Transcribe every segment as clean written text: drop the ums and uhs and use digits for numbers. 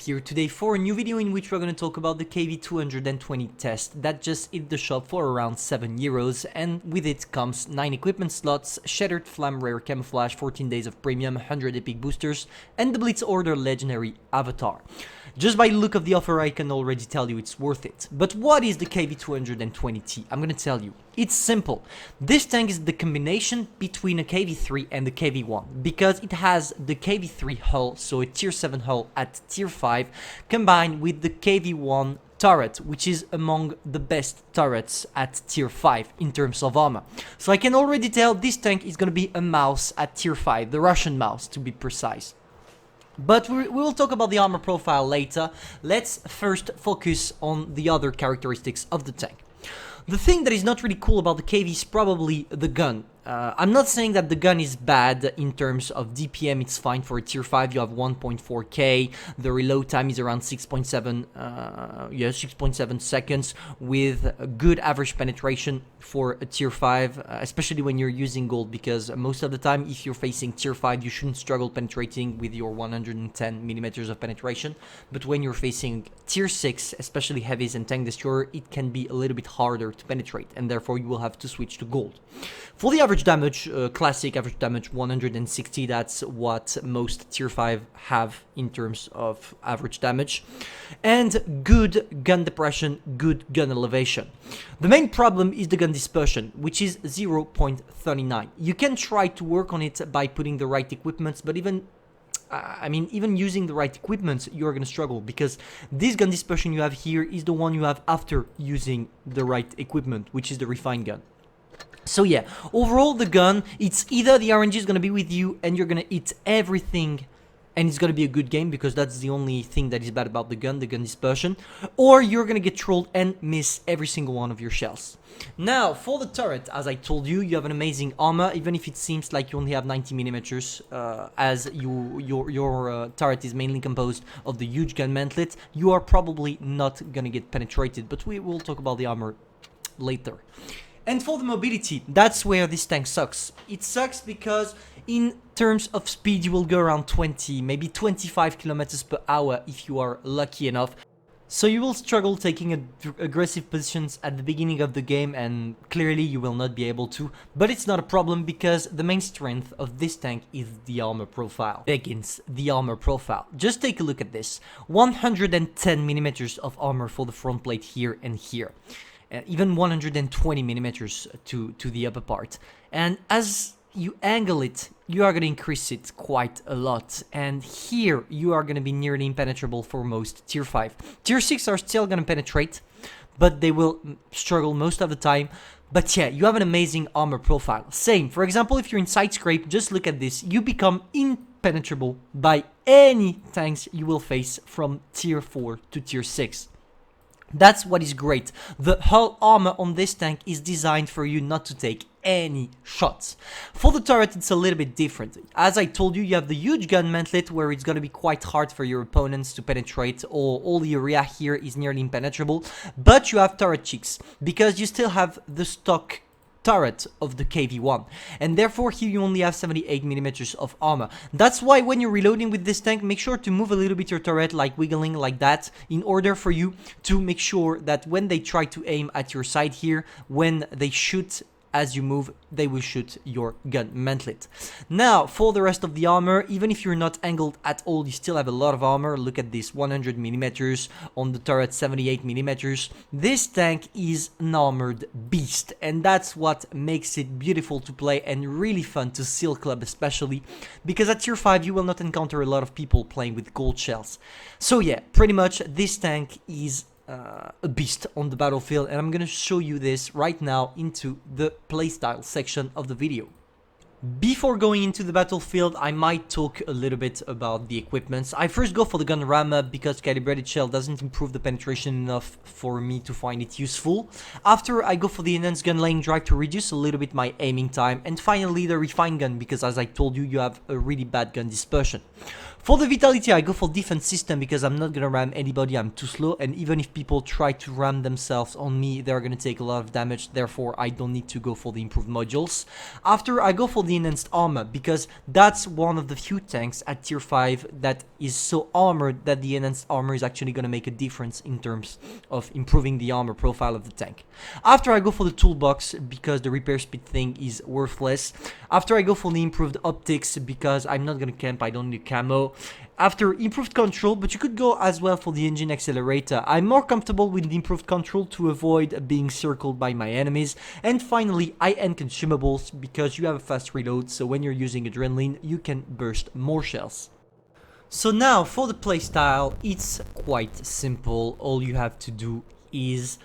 here today for a new video in which we're going to talk about the KV-220 test that just hit the shop for around €7, and with it comes 9 equipment slots, Shattered Flam Rare Camouflage, 14 days of premium, 100 epic boosters, and the Blitz Order Legendary Avatar. Just by the look of the offer I can already tell you it's worth it. But what is the KV-220-T? I'm going to tell you. It's simple. This tank is the combination between a KV-3 and the KV-1 because it has the KV-3 hull, so a tier 7 hull at tier 5, combined with the KV-1 turret, which is among the best turrets at tier 5 in terms of armor. So I can already tell this tank is going to be a mouse at tier 5, the Russian mouse to be precise. But we will talk about the armor profile later. Let's first focus on the other characteristics of the tank. The thing that is not really cool about the KV is probably the gun. I'm not saying that the gun is bad in terms of DPM, it's fine for a tier 5, you have 1.4k, the reload time is around 6.7 seconds with a good average penetration for a tier 5, especially when you're using gold, because most of the time if you're facing tier 5 you shouldn't struggle penetrating with your 110 millimeters of penetration, but when you're facing tier 6, especially heavies and tank destroyer, it can be a little bit harder to penetrate, and therefore you will have to switch to gold. For the average damage, classic average damage 160, that's what most tier 5 have in terms of average damage, and good gun depression, good gun elevation. The main problem is the gun dispersion, which is 0.39. You can try to work on it by putting the right equipments, but even using the right equipment, you're going to struggle because this gun dispersion you have here is the one you have after using the right equipment, which is the refined gun. So yeah, overall the gun, it's either the RNG is going to be with you and you're going to hit everything and it's going to be a good game because that's the only thing that is bad about the gun dispersion, or you're going to get trolled and miss every single one of your shells. Now, for the turret, as I told you, you have an amazing armor, even if it seems like you only have 90 millimeters, as your turret is mainly composed of the huge gun mantlet, you are probably not going to get penetrated, but we will talk about the armor later. And for the mobility, that's where this tank sucks. It sucks because in terms of speed, you will go around 20, maybe 25 kilometers per hour if you are lucky enough. So you will struggle taking aggressive positions at the beginning of the game, and clearly you will not be able to. But it's not a problem because the main strength of this tank is the armor profile. Against the armor profile, just take a look at this. 110 millimeters of armor for the front plate here and here. Even 120 millimeters to the upper part, and as you angle it you are going to increase it quite a lot, and here you are going to be nearly impenetrable for most tier 5. Tier 6 are still going to penetrate, but they will struggle most of the time. But yeah, you have an amazing armor profile. Same, for example, if you're in side scrape, just look at this, you become impenetrable by any tanks you will face from tier 4 to tier 6. That's what is great. The hull armor on this tank is designed for you not to take any shots. For the turret, it's a little bit different. As I told you, you have the huge gun mantlet where it's going to be quite hard for your opponents to penetrate, or all the area here is nearly impenetrable. But you have turret cheeks because you still have the stock turret of the KV-1, and therefore here you only have 78 millimeters of armor. That's why when you're reloading with this tank, make sure to move a little bit your turret, like wiggling like that, in order for you to make sure that when they try to aim at your side here, when they shoot as you move, they will shoot your gun mantlet. Now, for the rest of the armor, even if you're not angled at all, you still have a lot of armor. Look at this, 100 millimeters on the turret, 78 millimeters. This tank is an armored beast, and that's what makes it beautiful to play and really fun to seal club, especially because at tier 5 you will not encounter a lot of people playing with gold shells. So yeah, pretty much this tank is a beast on the battlefield, and I'm gonna show you this right now into the playstyle section of the video. Before going into the battlefield, I might talk a little bit about the equipments. I first go for the gun rammer because calibrated shell doesn't improve the penetration enough for me to find it useful. After, I go for the enhanced gun laying drive to reduce a little bit my aiming time, and finally the refined gun because, as I told you, you have a really bad gun dispersion. For the vitality, I go for defense system because I'm not gonna ram anybody, I'm too slow, and even if people try to ram themselves on me, they're gonna take a lot of damage, therefore I don't need to go for the improved modules. After, I go for the enhanced armor because that's one of the few tanks at tier 5 that is so armored that the enhanced armor is actually gonna make a difference in terms of improving the armor profile of the tank. After, I go for the toolbox because the repair speed thing is worthless. After, I go for the improved optics because I'm not gonna camp, I don't need camo. After, improved control, but you could go as well for the engine accelerator. I'm more comfortable with the improved control to avoid being circled by my enemies. And finally, I end consumables because you have a fast reload, so when you're using adrenaline, you can burst more shells. So now, for the playstyle, it's quite simple. All you have to do is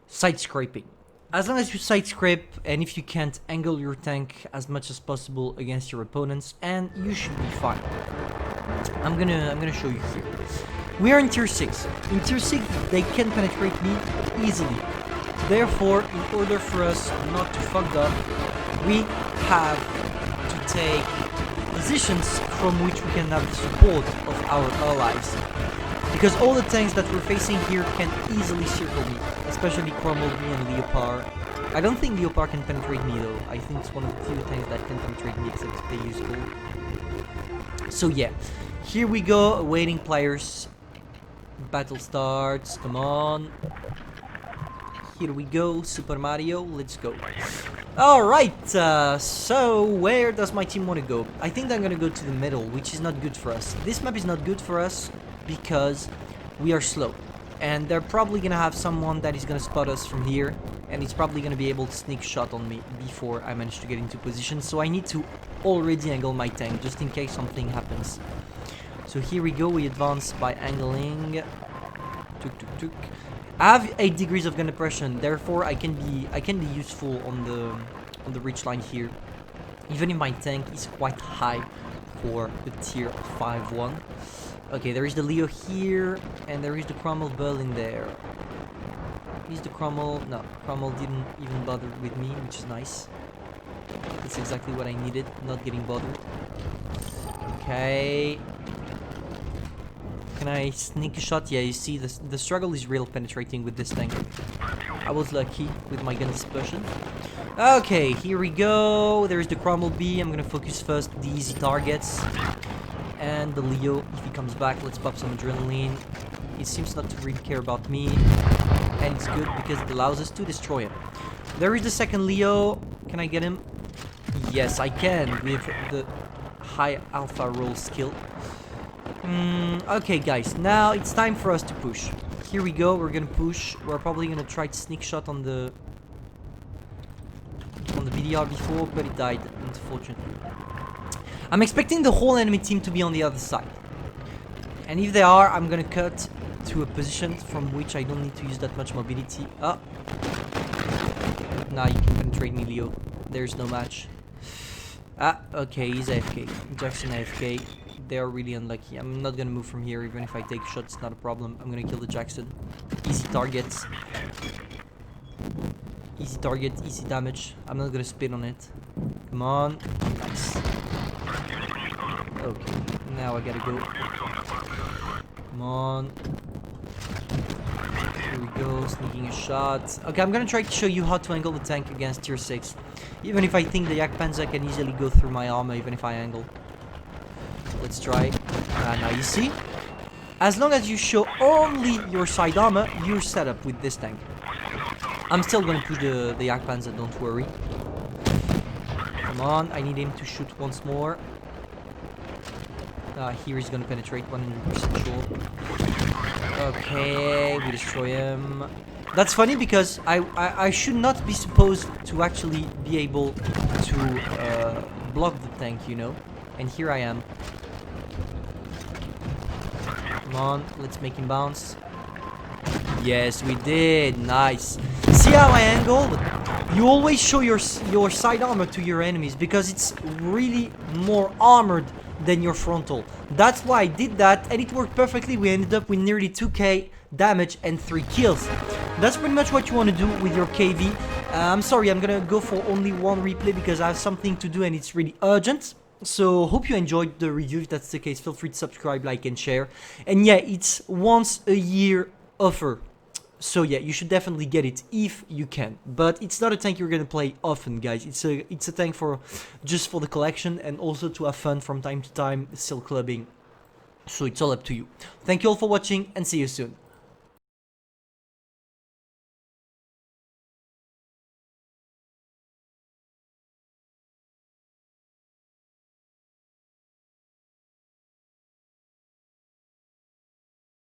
side scraping. As long as you side scrape, and if you can't, angle your tank as much as possible against your opponents, and you should be fine. I'm gonna show you here. We are in tier 6. In tier 6, they can penetrate me easily. Therefore, in order for us not to fuck up, we have to take positions from which we can have the support of our allies. Because all the tanks that we're facing here can easily circle me, especially Cromwell-B and Leopard. I don't think Leopard can penetrate me though. I think it's one of the few tanks that can penetrate me except if they use gold. So yeah, here we go, awaiting players. Battle starts, come on. Here we go, Super Mario, let's go. Alright, so where does my team want to go? I think I'm gonna go to the middle, which is not good for us. This map is not good for us because we are slow. And they're probably gonna have someone that is gonna spot us from here. And he's probably gonna be able to sneak shot on me before I manage to get into position. So I need to already angle my tank just in case something happens. So here we go, we advance by angling. Tuk tuk tuk. I have 8 degrees of gun depression, therefore I can be useful on the reach line here. Even if my tank is quite high for the tier 5-1. Okay, there is the Leo here, and there is the Cromwell Bull in there. Is the Cromwell? No, Cromwell didn't even bother with me, which is nice. That's exactly what I needed, not getting bothered. Okay. Can I sneak a shot? Yeah, you see, the struggle is real penetrating with this tank. I was lucky with my gun dispersion. Okay, here we go. There's the Cromwell-B. I'm gonna focus first the easy targets. And the Leo, if he comes back, let's pop some adrenaline. He seems not to really care about me. And it's good because it allows us to destroy him. There is the second Leo. Can I get him? Yes, I can with the high alpha roll skill. Okay, guys, now it's time for us to push. Here we go, we're gonna push. We're probably gonna try to sneak shot on the BDR before, but it died, unfortunately. I'm expecting the whole enemy team to be on the other side. And if they are, I'm gonna cut to a position from which I don't need to use that much mobility. Oh. Nah, you can penetrate me, Leo. There's no match. Ah, okay, he's AFK. Jackson AFK. They are really unlucky. I'm not gonna move from here, even if I take shots, it's not a problem. I'm gonna kill the Jackson. Easy targets. Easy target, easy damage. I'm not gonna spit on it. Come on. Nice. Okay, now I gotta go. Come on. Here we go, sneaking a shot. Okay, I'm gonna try to show you how to angle the tank against tier 6. Even if I think the Yak Panzer can easily go through my armor, even if I angle. Let's try. Now you see? As long as you show only your side armor, you're set up with this tank. I'm still gonna push the Yak Panzer, don't worry. Come on, I need him to shoot once more. Here he's gonna penetrate, 100% sure. Okay, we destroy him. That's funny because I should not be supposed to actually be able to block the tank, you know? And here I am. Come on, let's make him bounce. Yes, we did. Nice. See how I angled? You always show your side armor to your enemies because it's really more armored than your frontal. That's why I did that, and it worked perfectly. We ended up with nearly 2k damage and 3 kills. That's pretty much what you want to do with your KV. I'm sorry, I'm gonna go for only one replay because I have something to do and it's really urgent. So hope you enjoyed the review. If that's the case, feel free to subscribe, like, and share. And yeah, it's once a year offer. So yeah, you should definitely get it if you can. But it's not a tank you're gonna play often, guys. It's a tank for just for the collection and also to have fun from time to time, still clubbing. So it's all up to you. Thank you all for watching and see you soon.